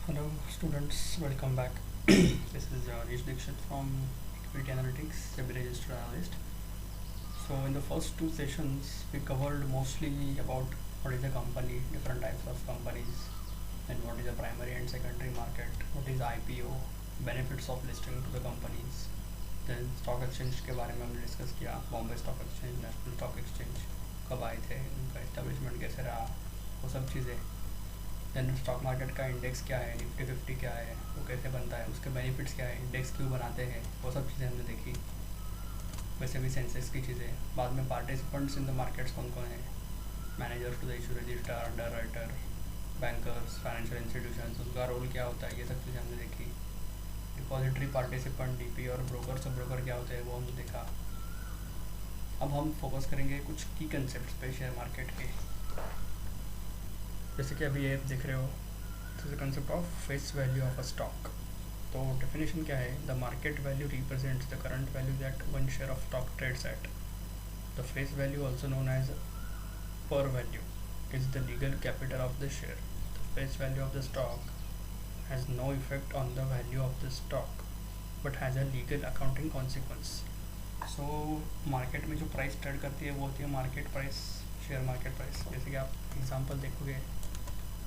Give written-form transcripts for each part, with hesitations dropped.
Hello, students. Welcome back. This is Rish Dixit from Equity Analytics, a registered analyst. So, in the first two sessions, we covered mostly about what is a company, different types of companies, and what is the primary and secondary market, what is IPO, benefits of listing to the companies. Then stock exchange के बारे में हमने discuss किया, Bombay stock exchange, national stock exchange कब आए थे, उनका establishment कैसे रहा, वो सब चीज़ें। देन स्टॉक मार्केट का इंडेक्स क्या है, निफ्टी 50 क्या है, वो कैसे बनता है, उसके बेनिफिट्स क्या है, इंडेक्स क्यों बनाते हैं, वो सब चीज़ें हमने देखी। वैसे भी सेंसेस की चीज़ें। बाद में पार्टिसिपेंट्स इन द मार्केट्स कौन कौन है, managers to the issue register, underwriter, bankers, financial institution, उनका रोल क्या होता है, ये सब चीज़ें हमने देखी। डिपॉजिटरी पार्टिसिपेंट, डीपी और ब्रोकर, सब ब्रोकर क्या होते हैं वो हमने देखा। अब हम फोकस करेंगे कुछ की कंसेप्ट पे शेयर मार्केट के। जैसे कि अभी ये देख रहे हो, this is concept of face value of a stock. तो डेफिनेशन क्या है, the market value represents the current value that one share of stock trades at. The face value also known as par value is the legal capital of the share. The face value of the stock has no effect on the value of the stock but has a legal accounting consequence. So market में जो price trade करती है वो होती है market price, share market price. जैसे कि आप एग्जांपल देखोगे,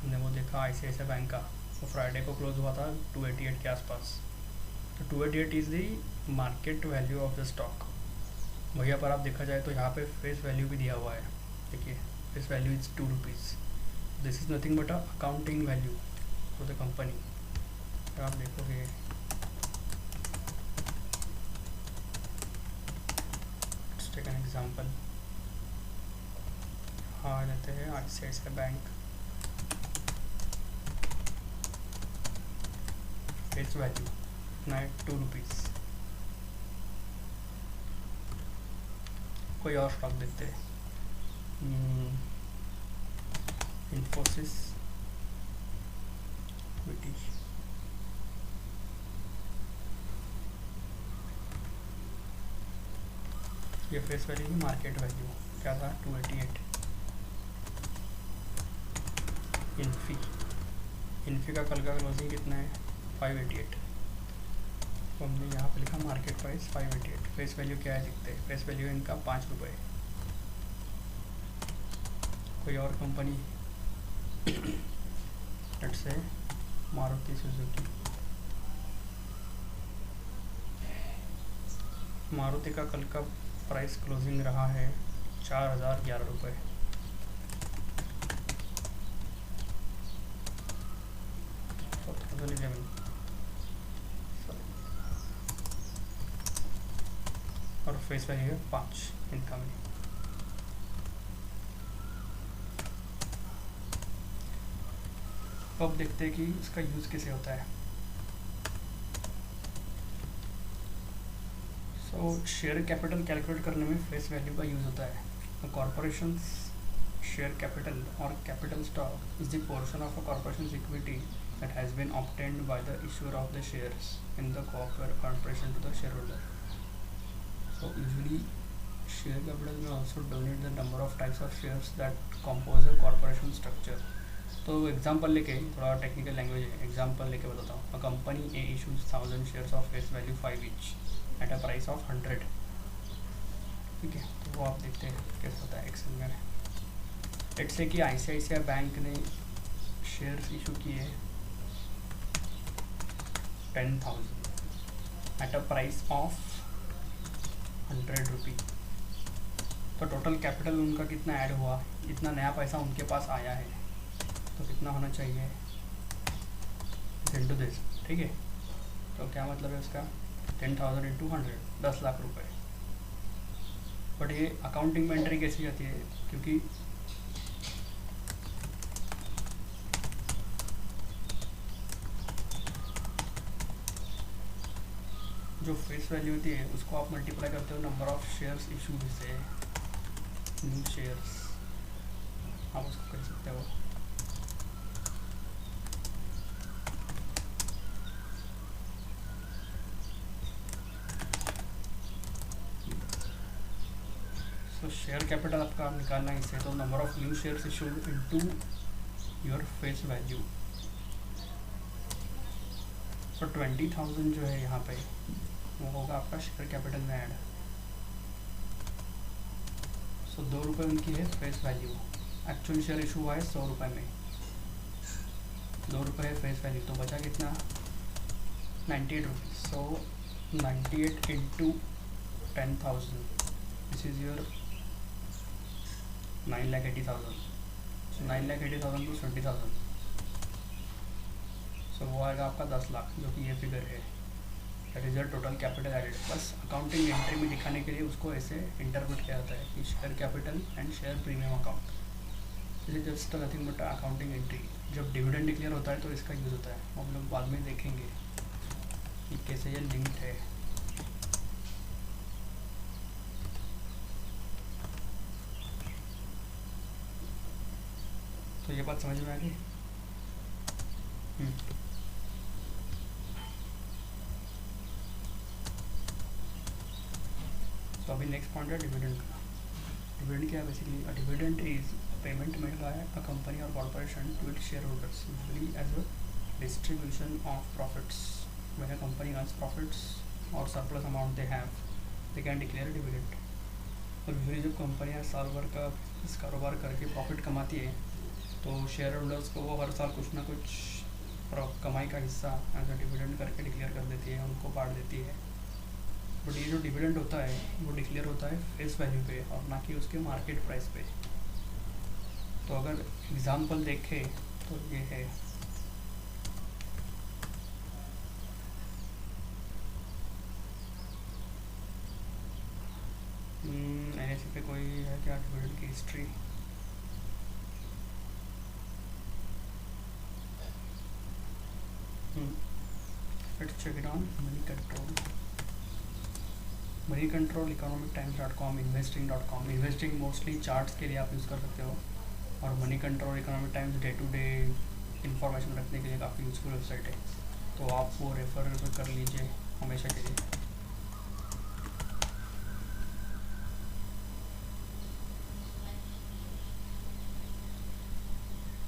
हमने वो देखा ICICI बैंक का, तो फ्राइडे को क्लोज हुआ था 288 के आसपास। तो 288 is the market value of the stock. वहीं पर आप देखा जाए तो यहाँ पे फेस वैल्यू भी दिया हुआ है। देखिए, face value is ₹2। This is nothing but a accounting value for the company. अगर आप देखोगे, लेट्स टेक एन एग्जांपल। हाँ, लेते हैं ICICI बैंक। फेस वैल्यू कितना है, ₹2। कोई और स्टॉक देखते हैं, इन्फोसिस, विटी। ये फेस वैल्यू की मार्केट वैल्यू क्या था, 288। इन्फी, इन्फी का कल का क्लोजिंग कितना है, 588। तो हमने यहाँ पे लिखा मार्केट प्राइस 588। फेस वैल्यू क्या है देखते हैं, फेस वैल्यू इनका ₹5। कोई और company, let's say Maruti Suzuki. Maruti का कल का प्राइस क्लोजिंग रहा है ₹4011। और फेस वैल्यू है 5 इनका में। अब देखते हैं कि इसका यूज़ कैसे होता है। सो शेयर कैपिटल कैलकुलेट करने में फेस वैल्यू का यूज़ होता है। कॉर्पोरेशन शेयर कैपिटल और capital stock is the portion of a corporation equity that has been obtained by the issuer of the shares in the corporation to the shareholder. So usually share capital may also donate the number of types of shares that compose a corporation structure. तो example लेके, थोड़ा technical language है, example लेके बताता हूँ। A company A issues 1000 shares of face value 5 each at a price of 100। ठीक है, तो वो आप देखते हैं कैसे होता है एक्सेल में। लेट्स से कि ICICI बैंक ने शेयर्स इशू किए 10,000 एट अ प्राइस ऑफ ₹100। तो टोटल कैपिटल उनका कितना ऐड हुआ, इतना नया पैसा उनके पास आया है, तो कितना होना चाहिए इंटू दिस। ठीक है, तो क्या मतलब है उसका, 10,000 इंटू 100, 10 लाख रुपए। बट ये अकाउंटिंग में एंट्री कैसी जाती है, क्योंकि जो फेस वैल्यू होती है उसको आप मल्टीप्लाई करते हो नंबर ऑफ शेयर्स इशू से, न्यू शेयर्स आप उसको कह सकते हो। तो शेयर कैपिटल आपका आप निकालना है इससे, तो number of new shares issued into your face value. So 20,000 जो है यहाँ पे वो होगा आपका शेयर कैपिटल में ऐड। सो 2 रुपये उनकी है face value. Actual share issue हुआ है 100 रुपये में, 2 रुपये है फेस वैल्यू, तो बचा कितना 98 rupees. So 98 into 10,000, this is your 9,80,000। So 9,80,000 to 20,000, so वो आएगा आपका 10 लाख, जो कि ये फिगर है। That is your total capital added. बस अकाउंटिंग एंट्री में दिखाने के लिए उसको ऐसे इंटरप्रेट किया जाता है कि share capital and share premium account, this is just nothing but accounting entry. जब डिविडेंड डिक्लेयर होता है तो इसका यूज़ होता है, हम लोग बाद में देखेंगे कि कैसे ये लिंक्ड है। तो ये बात समझ में आ गई। तो अभी नेक्स्ट पॉइंट है डिविडेंड का। डिविडेंड क्या है basically? A dividend is payment made by a company और corporation to its shareholders usually as a distribution of profits. When a company earns profits or surplus amount they have, they can declare a dividend. और usually जब कंपनियाँ साल भर का इस कारोबार करके प्रॉफिट कमाती है तो शेयर होल्डर्स को वो हर साल कुछ ना कुछ कमाई का हिस्सा एज अ डिविडेंड करके डिक्लेयर कर देती है, उनको बांट देती है। बट ये जो डिविडेंड होता है वो डिक्लेयर होता है फेस वैल्यू पे और ना कि उसके मार्केट प्राइस पे। तो अगर एग्जाम्पल देखें तो ये है NSE पे कोई है क्या डिविडेंड की history? Let's check it on Moneycontrol. Moneycontrol, economictimes.com, investing.com। Investing mostly charts के लिए आप यूज़ कर सकते हो और Moneycontrol Economic Times day to day information रखने के लिए काफ़ी यूज़फुल वेबसाइट है, तो आप वो रेफ़र कर लीजिए हमेशा के लिए।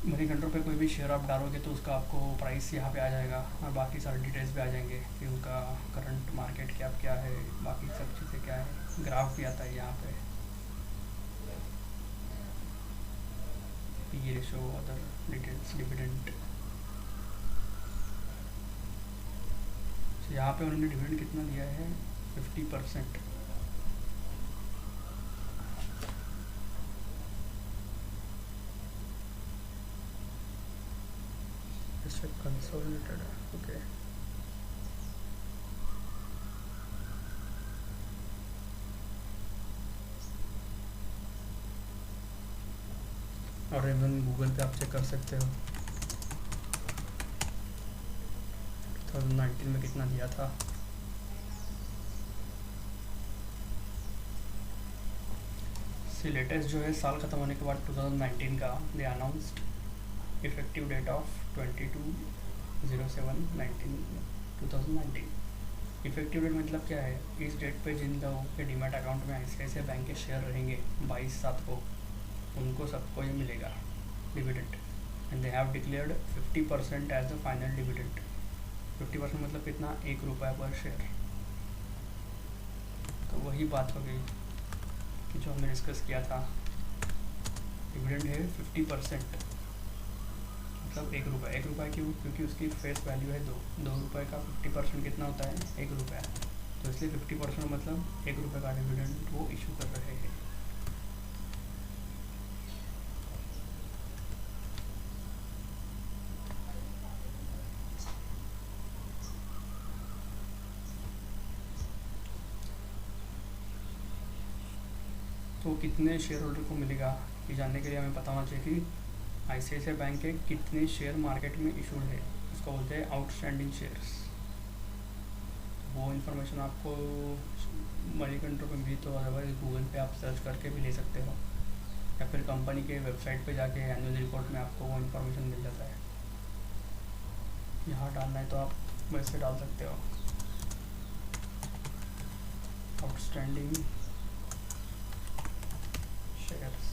मनी कंट्रोल पे कोई भी शेयर आप डालोगे तो उसका आपको प्राइस यहाँ पे आ जाएगा और बाकी सारे डिटेल्स भी आ जाएंगे कि उनका करंट मार्केट कैप क्या है, बाकी सब चीज़ें क्या है, ग्राफ भी आता है यहाँ पे, P ratio, other details, dividend. तो यहाँ पे उन्होंने डिविडेंड कितना दिया है 50%। Consolidated, okay. और इवन गूगल पे आप चेक कर सकते हो 2019 में कितना दिया था। लेटेस्ट जो है साल ख़त्म होने के बाद 2019 का they announced effective date of 22/07/2019। Effective date मतलब क्या है? इस डेट पे जिन लोगों के डीमैट अकाउंट में ICICI बैंक के शेयर रहेंगे 22/7 को, उनको सबको ये मिलेगा dividend and they have declared 50% as the final dividend. 50% मतलब कितना? 1 रुपया पर शेयर। तो वही बात हो गई कि जो हमने डिस्कस किया था, डिविडेंड है 50%, मतलब 1 रुपया। 1 रुपया क्यों? क्योंकि उसकी फेस वैल्यू है 2 रुपये का 50% कितना होता है? 1 रुपया। तो इसलिए 50% मतलब 1 रुपये का डिविडेंड वो इशू कर रहे हैं। तो कितने शेयर होल्डर को मिलेगा ये जानने के लिए हमें पता होना चाहिए कि ICICI बैंक के कितने शेयर मार्केट में इशूड है, उसको बोलते हैं आउटस्टैंडिंग शेयर्स। वो इन्फॉर्मेशन आपको मनी कंट्रोल पे भी, तो अदरवाइज गूगल पे आप सर्च करके भी ले सकते हो या फिर कंपनी के वेबसाइट पे जाके एनुअल रिपोर्ट में आपको वो इन्फॉर्मेशन मिल जाता है। यहाँ डालना है तो आप वैसे डाल सकते हो आउटस्टैंडिंग शेयर्स।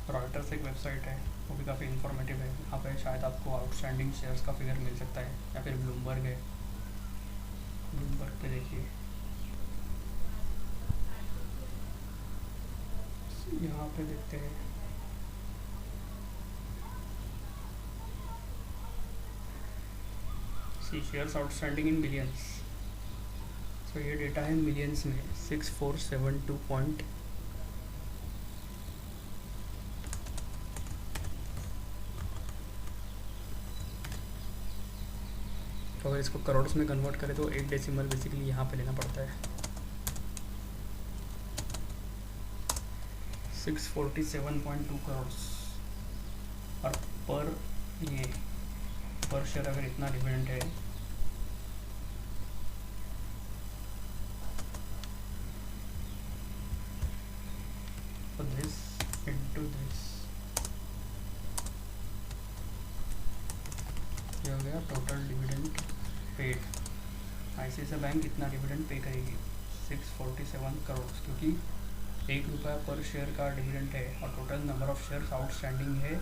रॉयटर्स एक वेबसाइट है, वो भी काफ़ी इन्फॉर्मेटिव है। यहाँ पे शायद आपको आउटस्टैंडिंग शेयर्स का फिगर मिल सकता है, या फिर ब्लूमबर्ग है, ब्लूमबर्ग पे देखिए। यहाँ पे देखते हैं, सी शेयर्स आउटस्टैंडिंग इन मिलियंस। तो ये डेटा है मिलियंस में, 6472 पॉइंट। तो अगर इसको करोड़ में कन्वर्ट करें तो 8 डेसिमल बेसिकली यहाँ पे लेना पड़ता है। 647.2 करोड़। और पर शेयर अगर इतना डिविडेंड है, तो दिस इनटू दिस, ये हो गया total dividend paid. ICICI bank इतना डिविडेंड पे करेगी, 647 करोड़, क्योंकि 1 रुपया पर शेयर का डिविडेंड है और total number of shares outstanding है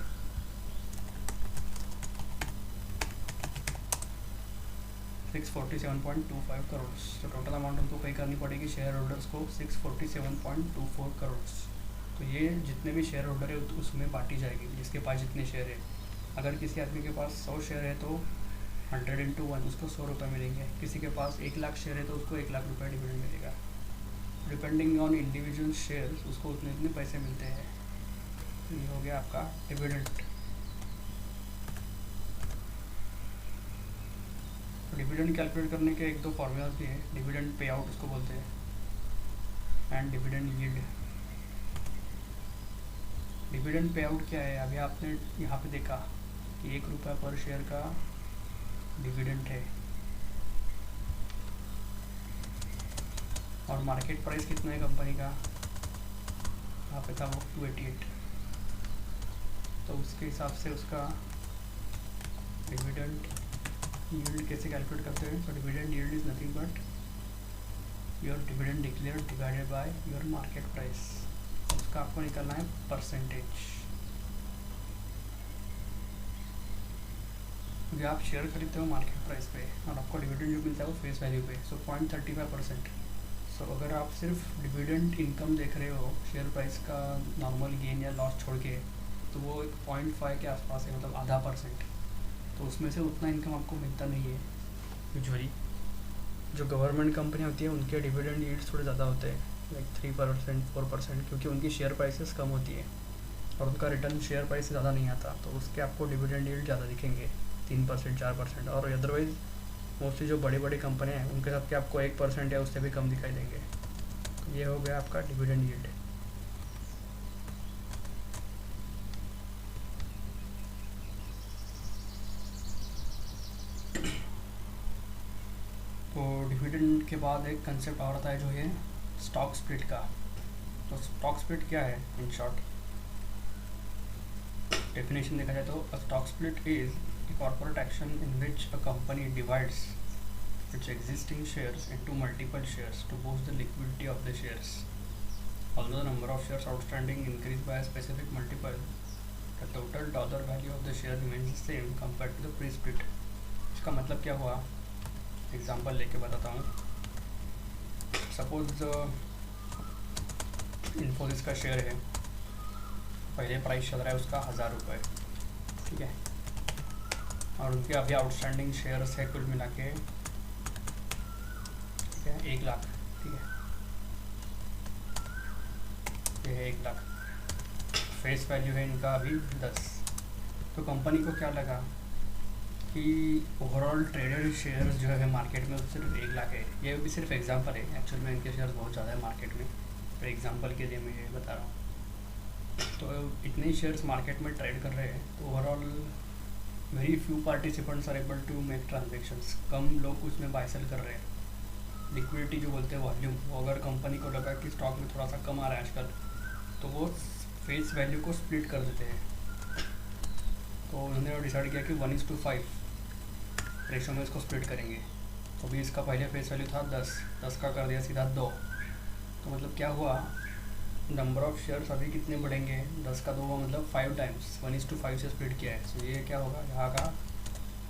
647.25 करोड़। तो टोटल अमाउंट उनको पे करनी पड़ेगी शेयर होल्डर्स को 647.24 करोड़। तो ये जितने भी शेयर होल्डर है उसमें बांटी जाएगी, जिसके पास जितने शेयर है। अगर किसी आदमी के पास 100 शेयर है तो 100 इंटू 1 उसको 100 रुपये मिलेंगे। किसी के पास 1 लाख शेयर है तो उसको 1 लाख रुपये डिविडेंड मिलेगा। डिपेंडिंग ऑन इंडिविजुअल शेयर्स उसको उतने उतने पैसे मिलते हैं। ये हो गया आपका डिविडेंड। डिविडेंड कैलकुलेट करने के 1-2 फॉर्मूलाज भी है। डिविडेंड पे आउट उसको बोलते हैं, and dividend yield. Dividend pay out क्या है? अभी आपने यहाँ पे देखा कि 1 रुपया पर शेयर का डिविडेंड है और मार्केट प्राइस कितना है कंपनी का, यहाँ पे था वो 288। तो उसके हिसाब से उसका डिविडेंड यील्ड कैसे कैलकुलेट करते हैं? तो dividend yield is nothing but your dividend declared divided by your market price. उसका आपको निकालना है परसेंटेज। क्योंकि आप शेयर खरीदते हो मार्केट प्राइस पे और आपको डिविडेंड जो मिलता है वो फेस वैल्यू पे, सो 0.35%। सो अगर आप सिर्फ डिविडेंड इनकम देख रहे हो शेयर प्राइस का नॉर्मल गेन या लॉस छोड़ के, तो वो एक 0.5 के आसपास है, मतलब आधा %। तो उसमें से उतना इनकम आपको मिलता नहीं है यूजुअली। जो गवर्नमेंट कंपनी होती है उनके डिविडेंड यील्ड्स थोड़े ज़्यादा होते हैं, लाइक 3% 4%, क्योंकि उनकी शेयर प्राइसेस कम होती है और उनका रिटर्न शेयर प्राइस से ज़्यादा नहीं आता, तो उसके आपको डिविडेंड यील्ड ज़्यादा दिखेंगे, 3% 4%। और अदरवाइज़ मोस्टली जो बड़ी बड़ी कंपनियाँ हैं उनके सबके आपको 1% या उससे भी कम दिखाई देंगे। ये हो गया आपका डिविडेंड यील्ड। तो डिविडेंड के बाद एक कंसेप्ट और आता है जो है स्टॉक स्प्लिट का। तो स्टॉक स्प्लिट क्या है? इन शॉर्ट डेफिनेशन देखा जाए तो stock split is a corporate action in which a company divides its existing shares into multiple shares to boost the liquidity of the shares. Although the number of shares outstanding increased by a specific multiple, the total dollar value of the share remains the same compared to the pre-split. इसका मतलब क्या हुआ? Example लेके बताता हूँ। Suppose Infosys का share है, पहले प्राइस चल रहा है उसका 1000 रुपये, ठीक है, और उनके अभी आउटस्टैंडिंग शेयर्स है कुल मिला के, ठीक है, 1 लाख, ठीक है, ये है 1 लाख। फेस वैल्यू है इनका अभी 10। तो कंपनी को क्या लगा कि ओवरऑल ट्रेडेड शेयर्स जो है मार्केट में सिर्फ 1 लाख है। ये भी सिर्फ एग्जांपल है, एक्चुअल में इनके शेयर्स बहुत ज़्यादा है मार्केट में, तो एग्जांपल के लिए मैं ये बता रहा हूँ। तो इतने ही शेयर्स मार्केट में ट्रेड कर रहे हैं, तो overall very few participants are able to make transactions. कम लोग उसमें बाय सेल कर रहे हैं। लिक्विडिटी जो बोलते हैं वॉल्यूम, वो अगर कंपनी को लगा कि स्टॉक में थोड़ा सा कम आ रहा है आजकल, तो वो फेस वैल्यू को स्प्लिट कर देते हैं। तो उन्होंने डिसाइड किया कि 1:5 रेशो में इसको स्प्लिट करेंगे। तो अभी इसका पहले फेस वैल्यू था 10 का कर दिया सीधा 2। तो मतलब क्या हुआ नंबर ऑफ शेयर्स अभी कितने बढ़ेंगे, 10 का 2 मतलब 5 टाइम्स, 1:5 से स्प्लिट किया है। तो ये क्या होगा यहाँ का,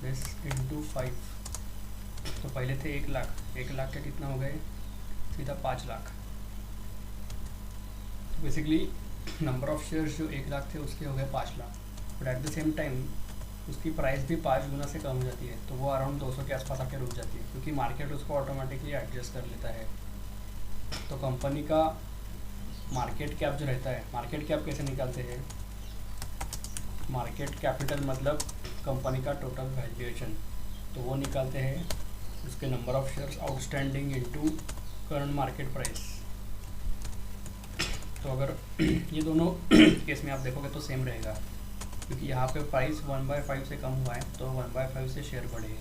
दिस इंटू 5। तो पहले थे 1 लाख, 1 लाख के कितना हो गए, सीधा 5 लाख। तो बेसिकली नंबर ऑफ शेयर्स जो 1 लाख थे उसके हो गए 5 lakh, but at the same time उसकी प्राइस भी 5 गुना से कम हो जाती है। तो वो अराउंड 200 के आसपास आके रुक जाती है, क्योंकि मार्केट उसको ऑटोमेटिकली एडजस्ट कर लेता है। तो कंपनी का मार्केट कैप जो रहता है, मार्केट कैप कैसे निकालते हैं, मार्केट कैपिटल मतलब कंपनी का टोटल वैल्यूएशन, तो वो निकालते हैं उसके number of shares outstanding into current market price. तो अगर ये दोनों केस में आप देखोगे तो सेम रहेगा, क्योंकि यहाँ पे प्राइस 1/5 से कम हुआ है तो 1/5 से शेयर बढ़े।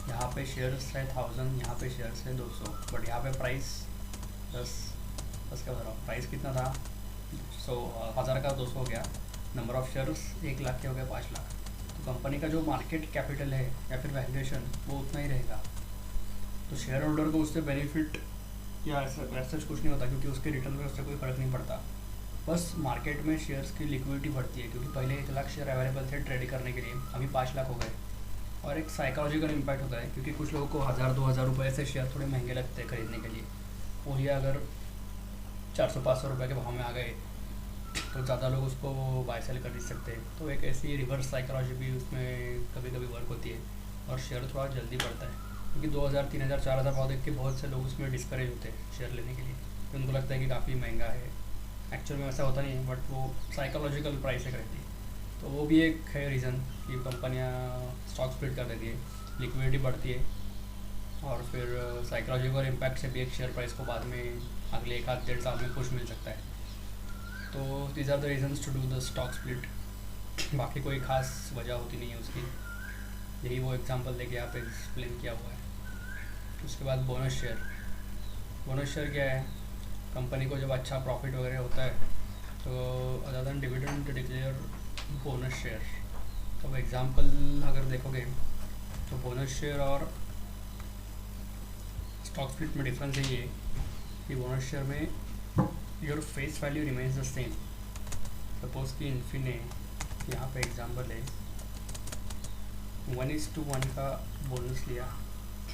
यहाँ पे शेयर्स है 1000, यहाँ पे शेयर्स है 200, बट यहाँ पे प्राइस 10 का बता रहा हूँ, प्राइस कितना था 1000 का 200 हो गया, नंबर ऑफ शेयर्स 1 लाख के हो गए 5 लाख। तो कंपनी का जो मार्केट कैपिटल है या फिर वैल्यूएशन वो उतना ही रहेगा। तो शेयर होल्डर को उससे बेनिफिट या ऐसा कुछ नहीं होता, क्योंकि उसके रिटर्न में उससे कोई फ़र्क नहीं पड़ता। बस मार्केट में शेयर्स की लिक्विडिटी बढ़ती है, क्योंकि पहले 1 लाख शेयर अवेलेबल थे ट्रेड करने के लिए, अभी 5 लाख हो गए। और एक साइकोलॉजिकल इम्पैक्ट होता है, क्योंकि कुछ लोगों को 1000-2000 रुपये से शेयर थोड़े महंगे लगते हैं खरीदने के लिए। वही अगर 400-500 रुपये के भाव में आ गए तो ज़्यादा लोग उसको बाय सेल खरीद सकते हैं। तो एक ऐसी रिवर्स साइकोलॉजी भी उसमें कभी कभी वर्क होती है, और शेयर थोड़ा जल्दी बढ़ता है, क्योंकि 2000, 3000, 4000 भाव देख के बहुत से लोग उसमें डिस्करेज होते हैं शेयर लेने के लिए, तो उनको लगता है कि काफ़ी महंगा है। एक्चुअल में ऐसा होता नहीं है, बट वो साइकोलॉजिकल प्राइस है रहती है। तो वो भी एक है रीज़न कि कंपनियाँ स्टॉक स्प्लिट कर देती है, लिक्विडिटी बढ़ती है, और फिर साइकोलॉजिकल इम्पैक्ट से भी एक शेयर प्राइस को बाद में अगले 1-1.5 साल में पुश मिल सकता है। तो these are the reasons to do the stock split. बाकी कोई खास वजह होती नहीं है उसकी, यही वो एग्जांपल देके यहाँ पे एक्सप्लेन किया हुआ है। उसके बाद बोनस शेयर। बोनस शेयर क्या है, कंपनी को जब अच्छा प्रॉफिट वगैरह होता है तो other than dividend declare bonus share. तो एग्जांपल अगर देखोगे तो बोनस शेयर और स्टॉक स्प्लिट में डिफरेंस है ये कि बोनस शेयर में your face value remains the same. Suppose कि इन्फिने यहाँ पे एग्जांपल है 1:1 का बोनस लिया,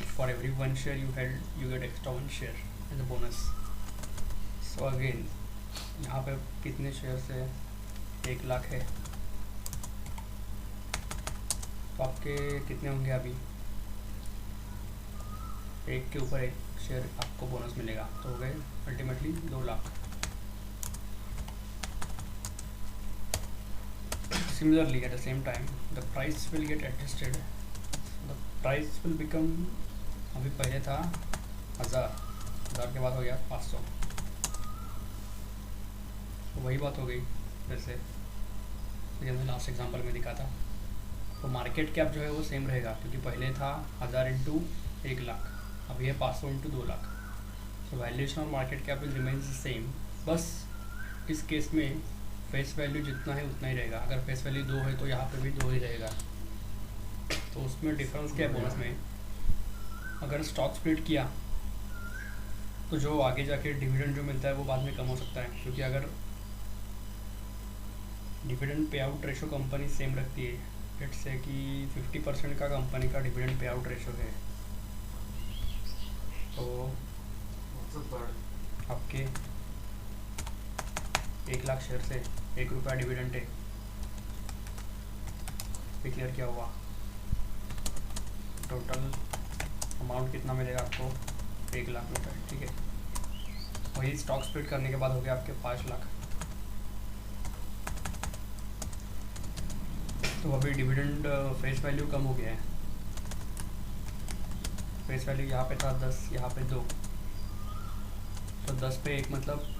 for every 1 share you held you get extra 1 share as a bonus. So again यहाँ पे कितने शेयर्स है, 1 लाख है, तो आपके कितने होंगे अभी, एक के ऊपर एक शेयर आपको बोनस मिलेगा, तो हो गए ultimately 2 lakh. Similarly, at the same time, the price will get adjusted. The price will become, अभी पहले था 1000 के बाद हो गया 500, तो वही बात हो गई जैसे मैंने लास्ट एग्जांपल में दिखा था। तो मार्केट कैप जो है वो सेम रहेगा, क्योंकि पहले था 1000 इंटू 1 लाख, अभी है 500 इंटू 2 लाख। सो वैल्यूएशन और market cap will remains same. बस इस केस में फेस वैल्यू जितना है उतना ही रहेगा। अगर फेस वैल्यू 2 है तो यहाँ पे भी 2 ही रहेगा। तो उसमें डिफरेंस क्या है बोनस में, अगर स्टॉक स्प्लिट किया तो जो आगे जाके डिविडेंड जो मिलता है वो बाद में कम हो सकता है, क्योंकि अगर dividend pay out ratio company same रखती है, लेट्स से कि 50% का कंपनी का डिविडेंड पे आउट रेशो है, तो आपके 1 लाख शेयर से 1 रुपया डिविडेंड है डिक्लेयर किया हुआ, टोटल अमाउंट कितना मिलेगा आपको, 1 लाख रुपये, ठीक है। वही स्टॉक स्प्लिट करने के बाद हो गया आपके 5 लाख। तो अभी डिविडेंड फेस वैल्यू कम हो गया है, फेस वैल्यू यहाँ पे था 10, यहाँ पे 2, तो 10 पे 1 मतलब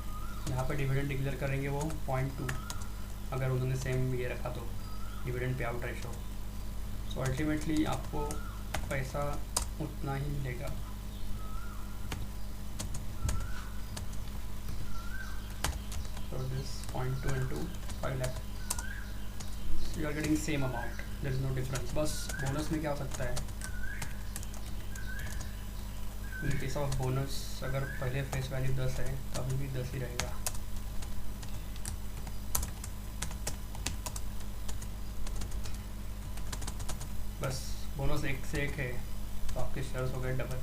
यहाँ पे डिविडेंड डिक्लेयर करेंगे वो 0.2, अगर उन्होंने सेम ये रखा तो dividend pay out ratio. So ultimately आपको पैसा उतना ही मिलेगा। So this 0.2 into 5 lakh, you are getting same amount, there is no difference. बस बोनस में क्या हो सकता है, इन केस ऑफ बोनस अगर पहले फेस वैल्यू 10 है तो अभी भी 10 ही रहेगा। बोनस एक से एक है तो आपके शेयर्स हो गए डबल।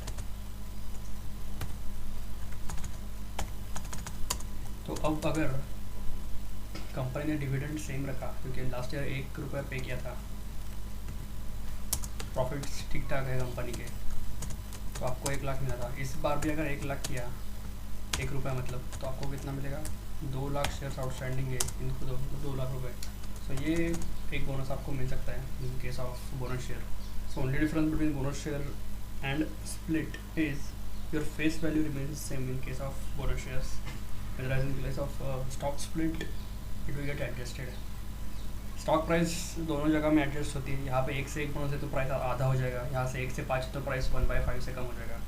तो अब अगर कंपनी ने डिविडेंड सेम रखा, क्योंकि लास्ट ईयर 1 रुपया पे किया था, प्रॉफिट्स ठीक ठाक है कंपनी के, तो आपको 1 लाख मिला था। इस बार भी अगर 1 लाख किया, 1 रुपया मतलब, तो आपको कितना मिलेगा? 2 लाख शेयर्स आउटस्टैंडिंग है, इनको 2 लाख रुपए। सो ये एक बोनस आपको मिल सकता है in case of bonus share. So only difference between bonus share and split is your face value remains same in case of bonus shares, whereas in case of stock split it will get adjusted। Stock price दोनों जगह में adjust होती है। यहाँ पे 1 से 1 bonus है तो प्राइस आधा हो जाएगा, यहाँ से 1 से 5 तो प्राइस 1/5 से कम हो जाएगा।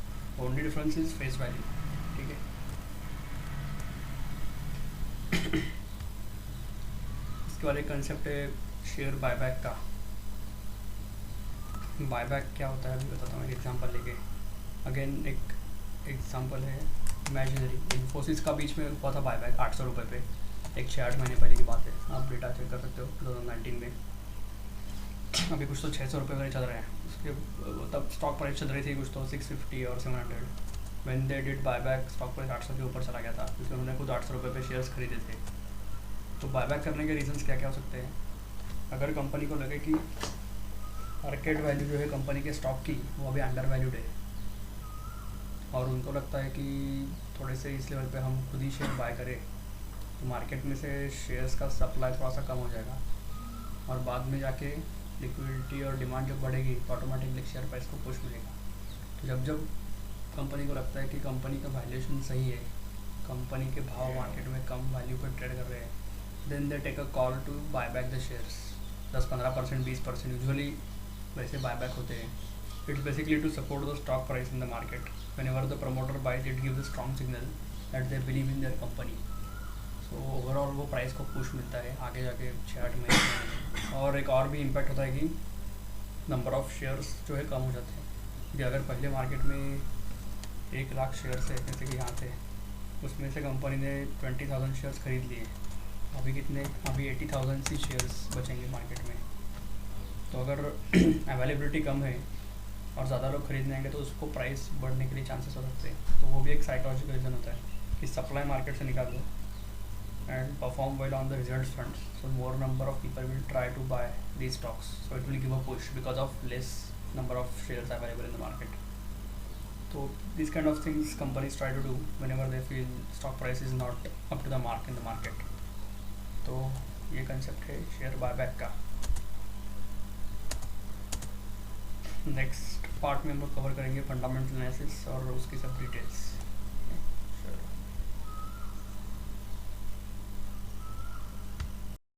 Only difference is face value, ठीक है। इसके बाद एक कंसेप्ट है शेयर बायबैक का। बायबैक क्या होता है अभी बताता हूँ एक एग्जांपल लेके। अगेन एक एग्जांपल है इमेजिनरी। इन्फोसिस का बीच में हुआ था बायबैक 800 रुपये पे, एक 6-8 महीने पहले की बात है, आप डेटा चेक कर सकते हो 2019 में। अभी कुछ तो 600 रुपये वगैरह चल रहे हैं उसके, तब स्टॉक प्राइस चल रही थी कुछ तो 650 और 700। When they did buyback stock price 800 के ऊपर चला गया था, क्योंकि उन्होंने खुद 800 रुपये पे शेयर्स खरीदे थे। तो बायबैक करने के रीजंस क्या क्या हो सकते हैं? अगर कंपनी को लगे कि मार्केट वैल्यू जो है कंपनी के स्टॉक की वो अभी अंडर वैल्यूड है, और उनको लगता है कि थोड़े से इस लेवल पे हम खुद ही शेयर बाय करें, तो मार्केट में से शेयर्स का सप्लाई थोड़ा सा कम हो जाएगा, और बाद में जाके लिक्विडिटी और डिमांड जब बढ़ेगी तो ऑटोमेटिकली शेयर प्राइस को पुश मिलेगा। तो जब जब कंपनी को लगता है कि कंपनी का वैल्यूएशन सही है, कंपनी के भाव मार्केट में कम वैल्यू पर ट्रेड कर रहे हैं, then they take a call to buy back the shares. 10-15%, 20% usually वैसे बाय बैक होते हैं। It's basically to support the stock price in the market. whenever the promoter buys, it gives a strong signal that they believe in their company। So overall वो price को push मिलता है आगे जाके 6-8 महीने में। और एक और भी इम्पैक्ट होता है कि नंबर ऑफ शेयर्स जो है कम हो जाते हैं। कि अगर पहले मार्केट में 1 लाख शेयर्स है, जैसे कि यहाँ थे, उसमें से कंपनी ने 20,000 शेयर्स खरीद लिए, अभी कितने? अभी 80,000 सी शेयर्स बचेंगे मार्केट में। तो अगर अवेलेबिलिटी कम है और ज़्यादा लोग खरीदने आएंगे तो उसको प्राइस बढ़ने के लिए चांसेस हो सकते हैं। तो वो भी एक साइकोलॉजिकल रीज़न होता है कि सप्लाई मार्केट से निकाल दो and perform well on the results front, so more number of people will try to buy these stocks, so it will give a push because of less number of shares available in the market. तो this kind of things companies try to do whenever they feel stock price is not up to the mark in the market. तो ये concept है share buyback का। Next part में हम लोग cover करेंगे fundamental analysis और उसकी सब डिटेल्स।